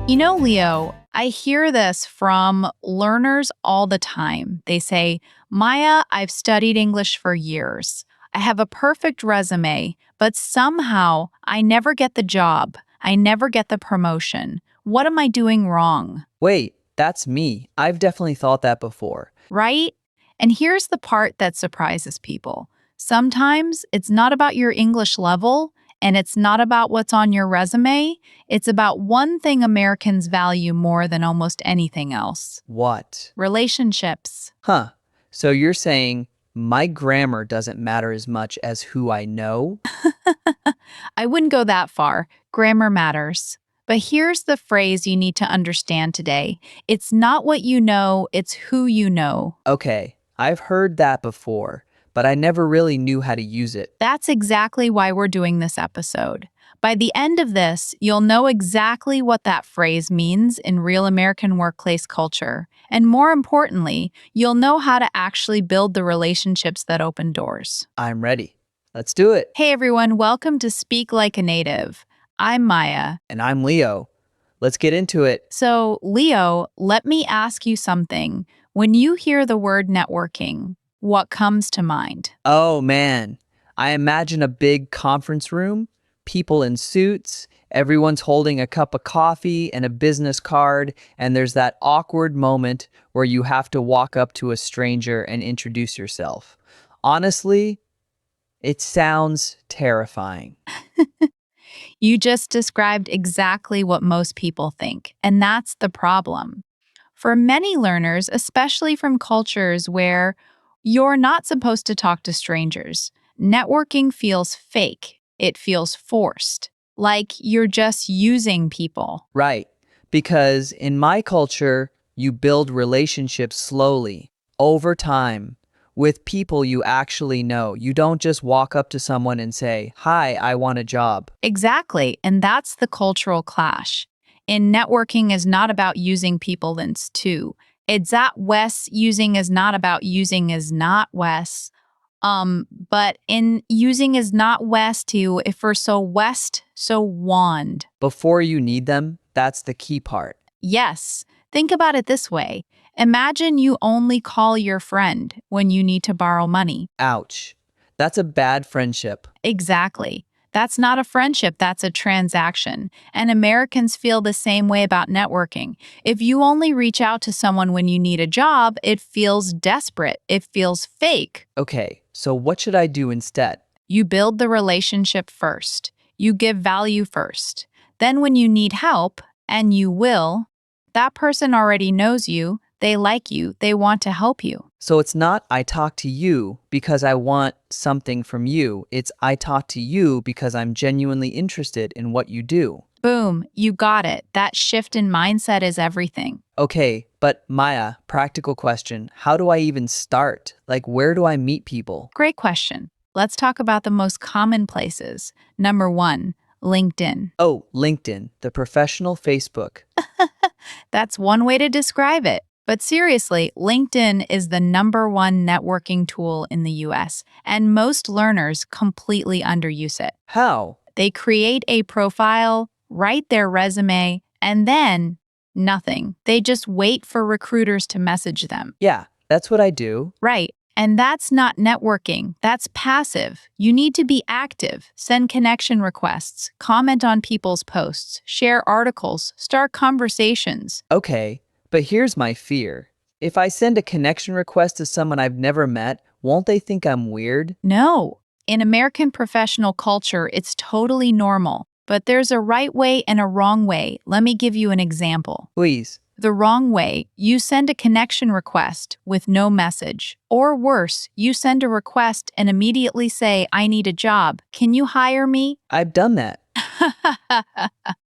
Leo, I hear this from learners all the time. They say, Maya, I've studied English for years. I have a perfect resume, but somehow I never get the job. I never get the promotion. What am I doing wrong? Wait, that's me. I've definitely thought that before. Right? And here's the part that surprises people. Sometimes it's not about your English level and it's not about what's on your resume. It's about one thing Americans value more than almost anything else: What? relationships. Huh. So you're saying my grammar doesn't matter as much as who I know? I wouldn't go that far. Grammar matters. But here's the phrase you need to understand today: it's not what you know, it's who you know. Okay, I've heard that before, but I never really knew how to use it. That's exactly why we're doing this episode. By the end of this, you'll know exactly what that phrase means in real American workplace culture. And more importantly, you'll know how to actually build the relationships that open doors. I'm ready. Let's do it. Hey everyone, welcome to Speak Like a Native. I'm Maya. And I'm Leo. Let's get into it. So, Leo, let me ask you something. When you hear the word networking, what comes to mind? Oh man, I imagine a big conference room, people in suits, everyone's holding a cup of coffee and a business card, and there's that awkward moment where you have to walk up to a stranger and introduce yourself. Honestly, it sounds terrifying. You just described exactly what most people think, and that's the problem. For many learners, especially from cultures where you're not supposed to talk to strangers, networking feels fake. It feels forced, like you're just using people. Right, because in my culture, you build relationships slowly, over time, with people you actually know. You don't just walk up to someone and say, "Hi, I want a job." Exactly, and that's the cultural clash. In networking is not about using people, it's too. It's at West using is not about using is not West. But in using is not West too, if we're so West, so wand. Before you need them, that's the key part. Yes, think about it this way. Imagine you only call your friend when you need to borrow money. Ouch. That's a bad friendship. Exactly. That's not a friendship, that's a transaction. And Americans feel the same way about networking. If you only reach out to someone when you need a job, it feels desperate. It feels fake. Okay, so what should I do instead? You build the relationship first. You give value first. Then, when you need help, and you will, that person already knows you, they like you, they want to help you. So it's not I talk to you because I want something from you. It's I talk to you because I'm genuinely interested in what you do. Boom, you got it. That shift in mindset is everything. Okay, but Maya, practical question. How do I even start? Like, where do I meet people? Great question. Let's talk about the most common places. Number one, LinkedIn. Oh, LinkedIn, the professional Facebook. That's one way to describe it. But seriously, LinkedIn is the number one networking tool in the US, and most learners completely underuse it. How? They create a profile, write their resume, and then nothing. They just wait for recruiters to message them. Yeah, that's what I do. Right. And that's not networking. That's passive. You need to be active. Send connection requests, comment on people's posts, share articles, start conversations. Okay, but here's my fear. If I send a connection request to someone I've never met, won't they think I'm weird? No. In American professional culture, it's totally normal. But there's a right way and a wrong way. Let me give you an example. Please. The wrong way, you send a connection request with no message. Or worse, you send a request and immediately say, I need a job. Can you hire me? I've done that.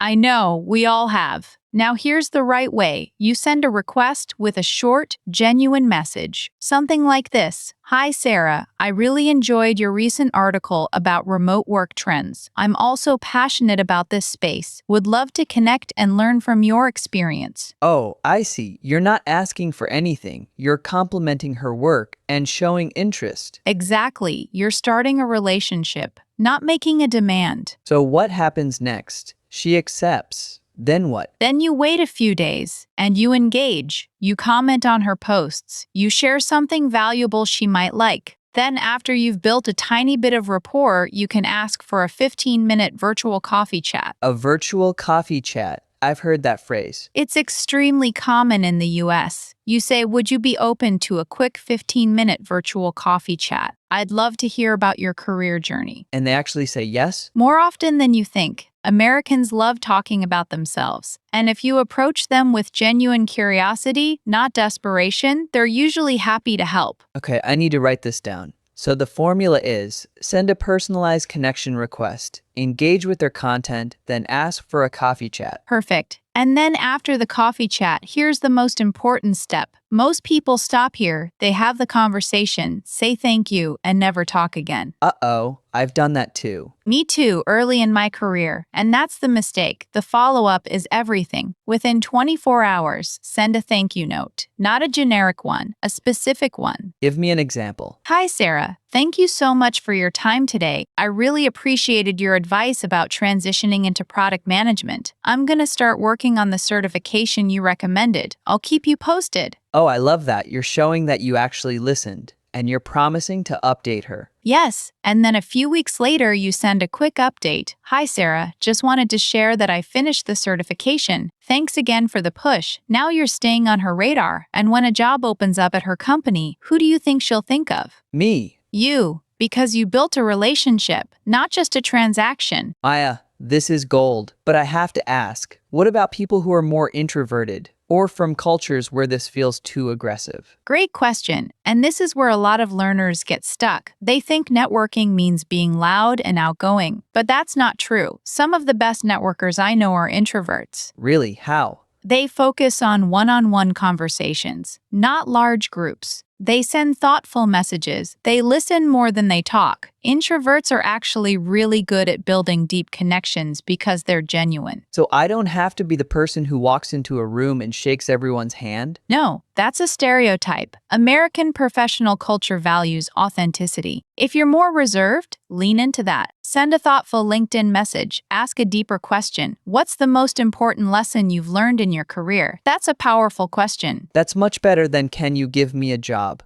I know, we all have. Now here's the right way. You send a request with a short, genuine message. Something like this. Hi Sarah, I really enjoyed your recent article about remote work trends. I'm also passionate about this space. Would love to connect and learn from your experience. Oh, I see. You're not asking for anything. You're complimenting her work and showing interest. Exactly. You're starting a relationship, not making a demand. So what happens next? She accepts. Then what? Then you wait a few days and you engage. You comment on her posts. You share something valuable she might like. Then, after you've built a tiny bit of rapport, you can ask for a 15-minute virtual coffee chat. A virtual coffee chat. I've heard that phrase. It's extremely common in the US. You say, "Would you be open to a quick 15-minute virtual coffee chat? I'd love to hear about your career journey." And they actually say yes? More often than you think, Americans love talking about themselves. And if you approach them with genuine curiosity, not desperation, they're usually happy to help. Okay, I need to write this down. So the formula is send a personalized connection request, engage with their content, then ask for a coffee chat. Perfect. And then after the coffee chat, here's the most important step. Most people stop here, they have the conversation, say thank you, and never talk again. Uh-oh, I've done that too. Me too, early in my career. And that's the mistake. The follow-up is everything. Within 24 hours, send a thank you note. Not a generic one, a specific one. Give me an example. Hi, Sarah. Thank you so much for your time today. I really appreciated your advice about transitioning into product management. I'm going to start working on the certification you recommended. I'll keep you posted. Oh, I love that. You're showing that you actually listened, and you're promising to update her. Yes, and then a few weeks later, you send a quick update. Hi, Sarah. Just wanted to share that I finished the certification. Thanks again for the push. Now you're staying on her radar. And when a job opens up at her company, who do you think she'll think of? Me. You, because you built a relationship, not just a transaction. Maya, this is gold. But I have to ask, what about people who are more introverted? Or from cultures where this feels too aggressive? Great question. And this is where a lot of learners get stuck. They think networking means being loud and outgoing. But that's not true. Some of the best networkers I know are introverts. Really? How? They focus on one-on-one conversations, not large groups. They send thoughtful messages. They listen more than they talk. Introverts are actually really good at building deep connections because they're genuine. So I don't have to be the person who walks into a room and shakes everyone's hand? No, that's a stereotype. American professional culture values authenticity. If you're more reserved, lean into that. Send a thoughtful LinkedIn message. Ask a deeper question. What's the most important lesson you've learned in your career? That's a powerful question. That's much better than can you give me a job?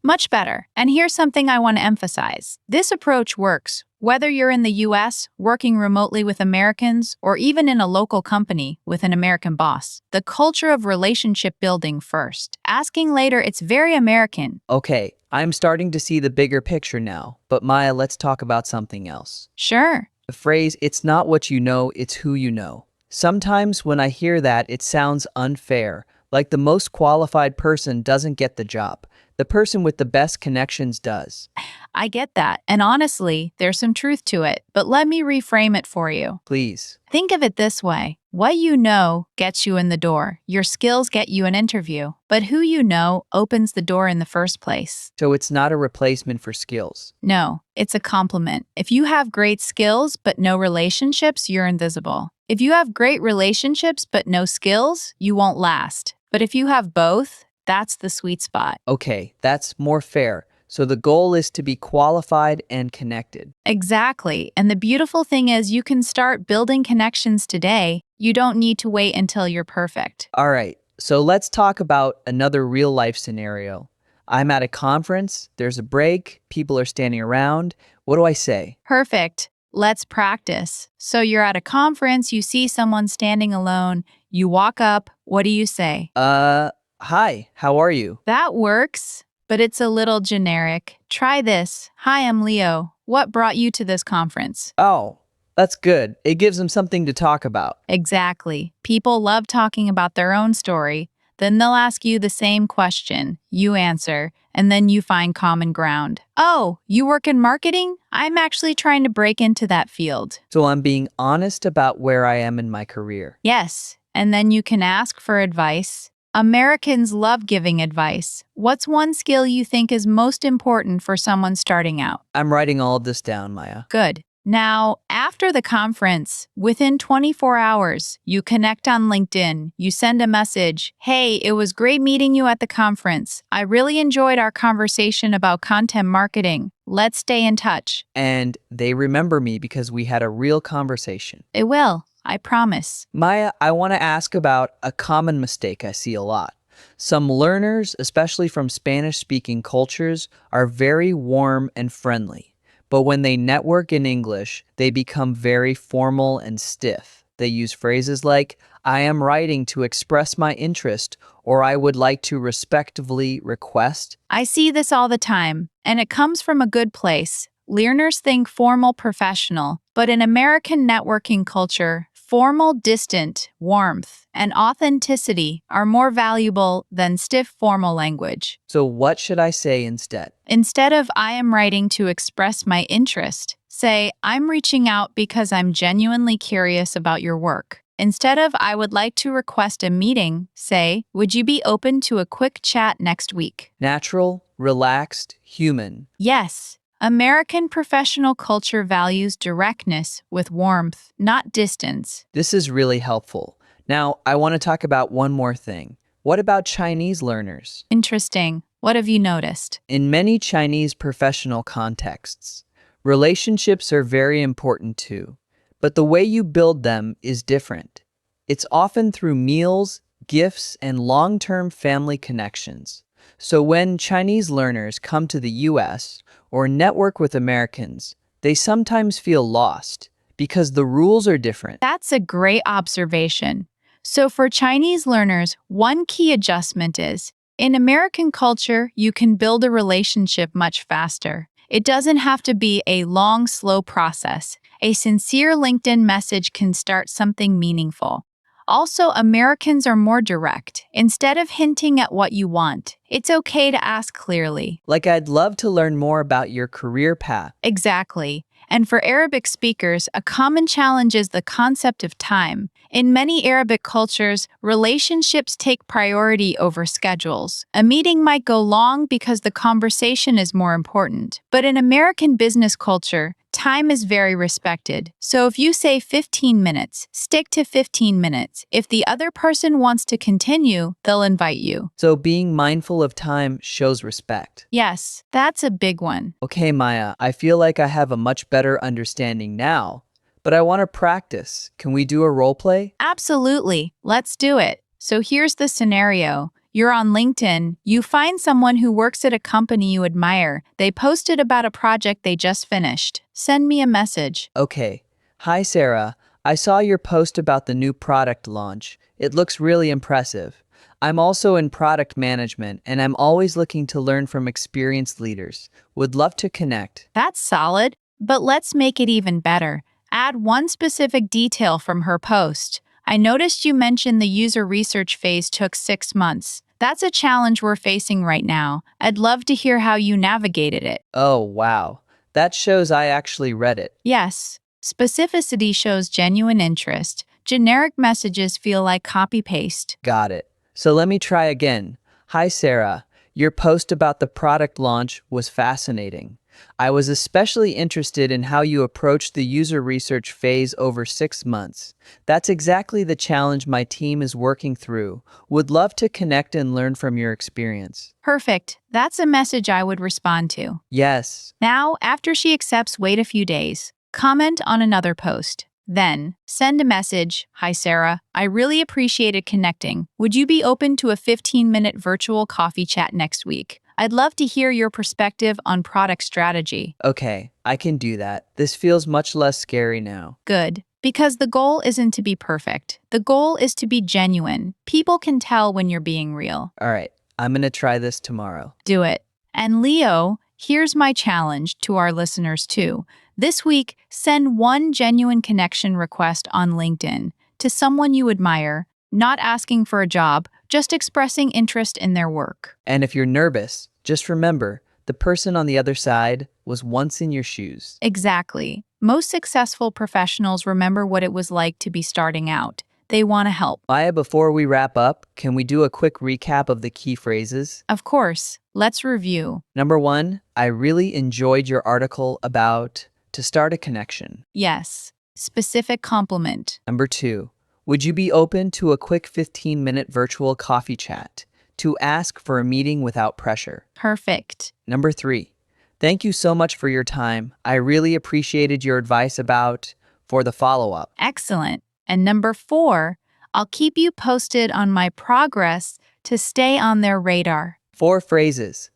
Much better. And here's something I want to emphasize. This approach works. Whether you're in the US, working remotely with Americans, or even in a local company with an American boss, the culture of relationship building first. Asking later, it's very American. Okay, I'm starting to see the bigger picture now. But Maya, let's talk about something else. Sure. The phrase, it's not what you know, it's who you know. Sometimes when I hear that, it sounds unfair, like the most qualified person doesn't get the job. The person with the best connections does. I get that. And honestly, there's some truth to it. But let me reframe it for you. Please. Think of it this way. What you know gets you in the door. Your skills get you an interview. But who you know opens the door in the first place. So it's not a replacement for skills. No, it's a compliment. If you have great skills but no relationships, you're invisible. If you have great relationships but no skills, you won't last. But if you have both, that's the sweet spot. Okay, that's more fair. So the goal is to be qualified and connected. Exactly. And the beautiful thing is you can start building connections today. You don't need to wait until you're perfect. All right, so let's talk about another real life scenario. I'm at a conference, there's a break, people are standing around. What do I say? Perfect. Let's practice. So you're at a conference, you see someone standing alone, you walk up, what do you say? Hi, how are you? That works, but it's a little generic. Try this. Hi, I'm Leo. What brought you to this conference? Oh, that's good. It gives them something to talk about. Exactly. People love talking about their own story. Then they'll ask you the same question. You answer, and then you find common ground. Oh, you work in marketing? I'm actually trying to break into that field. So I'm being honest about where I am in my career. Yes, and then you can ask for advice. Americans love giving advice. What's one skill you think is most important for someone starting out? I'm writing all of this down, Maya. Good. Now, after the conference, within 24 hours, you connect on LinkedIn. You send a message. Hey, it was great meeting you at the conference. I really enjoyed our conversation about content marketing. Let's stay in touch. And they remember me because we had a real conversation. It will. I promise. Maya, I want to ask about a common mistake I see a lot. Some learners, especially from Spanish speaking cultures, are very warm and friendly. But when they network in English, they become very formal and stiff. They use phrases like, I am writing to express my interest, or I would like to respectfully request. I see this all the time, and it comes from a good place. Learners think formal professional, but in American networking culture, formal distant, warmth, and authenticity are more valuable than stiff formal language. So, what should I say instead? Instead of I am writing to express my interest, say I'm reaching out because I'm genuinely curious about your work. Instead of I would like to request a meeting, say, would you be open to a quick chat next week? Natural, relaxed, human. Yes, American professional culture values directness with warmth, not distance. This is really helpful. Now, I want to talk about one more thing. What about Chinese learners? Interesting. What have you noticed? In many Chinese professional contexts, relationships are very important too, but the way you build them is different. It's often through meals, gifts, and long-term family connections. So when Chinese learners come to the US or network with Americans, they sometimes feel lost because the rules are different. That's a great observation. So, for Chinese learners, one key adjustment is in American culture, you can build a relationship much faster. It doesn't have to be a long, slow process. A sincere LinkedIn message can start something meaningful. Also, Americans are more direct. Instead of hinting at what you want, it's okay to ask clearly. Like, I'd love to learn more about your career path. Exactly. And for Arabic speakers, a common challenge is the concept of time. In many Arabic cultures, relationships take priority over schedules. A meeting might go long because the conversation is more important. But in American business culture, time is very respected. So if you say 15 minutes, stick to 15 minutes. If the other person wants to continue, they'll invite you. So being mindful of time shows respect. Yes, that's a big one. Okay, Maya, I feel like I have a much better understanding now, but I want to practice. Can we do a role play? Absolutely. Let's do it. So here's the scenario. You're on LinkedIn. You find someone who works at a company you admire. They posted about a project they just finished. Send me a message. Okay. Hi, Sarah. I saw your post about the new product launch. It looks really impressive. I'm also in product management, and I'm always looking to learn from experienced leaders. Would love to connect. That's solid, but let's make it even better. Add one specific detail from her post. I noticed you mentioned the user research phase took 6 months. That's a challenge we're facing right now. I'd love to hear how you navigated it. Oh, wow. That shows I actually read it. Yes, specificity shows genuine interest. Generic messages feel like copy-paste. Got it. So let me try again. Hi, Sarah. Your post about the product launch was fascinating. I was especially interested in how you approached the user research phase over 6 months. That's exactly the challenge my team is working through. Would love to connect and learn from your experience. Perfect. That's a message I would respond to. Yes. Now, after she accepts, wait a few days. Comment on another post. Then, send a message. Hi, Sarah. I really appreciated connecting. Would you be open to a 15-minute virtual coffee chat next week? I'd love to hear your perspective on product strategy. Okay, I can do that. This feels much less scary now. Good. Because the goal isn't to be perfect. The goal is to be genuine. People can tell when you're being real. All right, I'm going to try this tomorrow. Do it. And Leo, here's my challenge to our listeners too. This week, send one genuine connection request on LinkedIn to someone you admire, not asking for a job, just expressing interest in their work. And if you're nervous, just remember, the person on the other side was once in your shoes. Exactly. Most successful professionals remember what it was like to be starting out. They want to help. Maya, before we wrap up, can we do a quick recap of the key phrases? Of course. Let's review. Number 1, I really enjoyed your article about to start a connection. Yes. Specific compliment. Number 2, would you be open to a quick 15-minute virtual coffee chat to ask for a meeting without pressure? Perfect. Number 3, thank you so much for your time. I really appreciated your advice about for the follow-up. Excellent. And number 4, I'll keep you posted on my progress to stay on their radar. 4 phrases.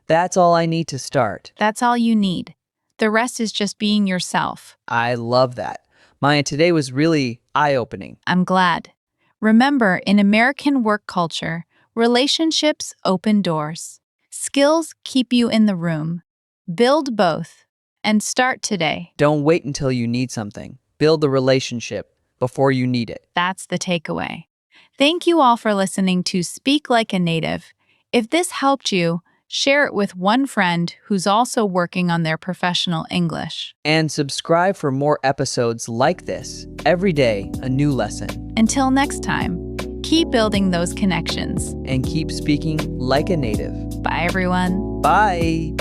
That's all I need to start. That's all you need. The rest is just being yourself. I love that. Maya, today was really eye-opening. I'm glad. Remember, in American work culture, relationships open doors. Skills keep you in the room. Build both and start today. Don't wait until you need something. Build the relationship before you need it. That's the takeaway. Thank you all for listening to Speak Like a Native. If this helped you, share it with one friend who's also working on their professional English. And subscribe for more episodes like this. Every day, a new lesson. Until next time, keep building those connections. And keep speaking like a native. Bye, everyone. Bye.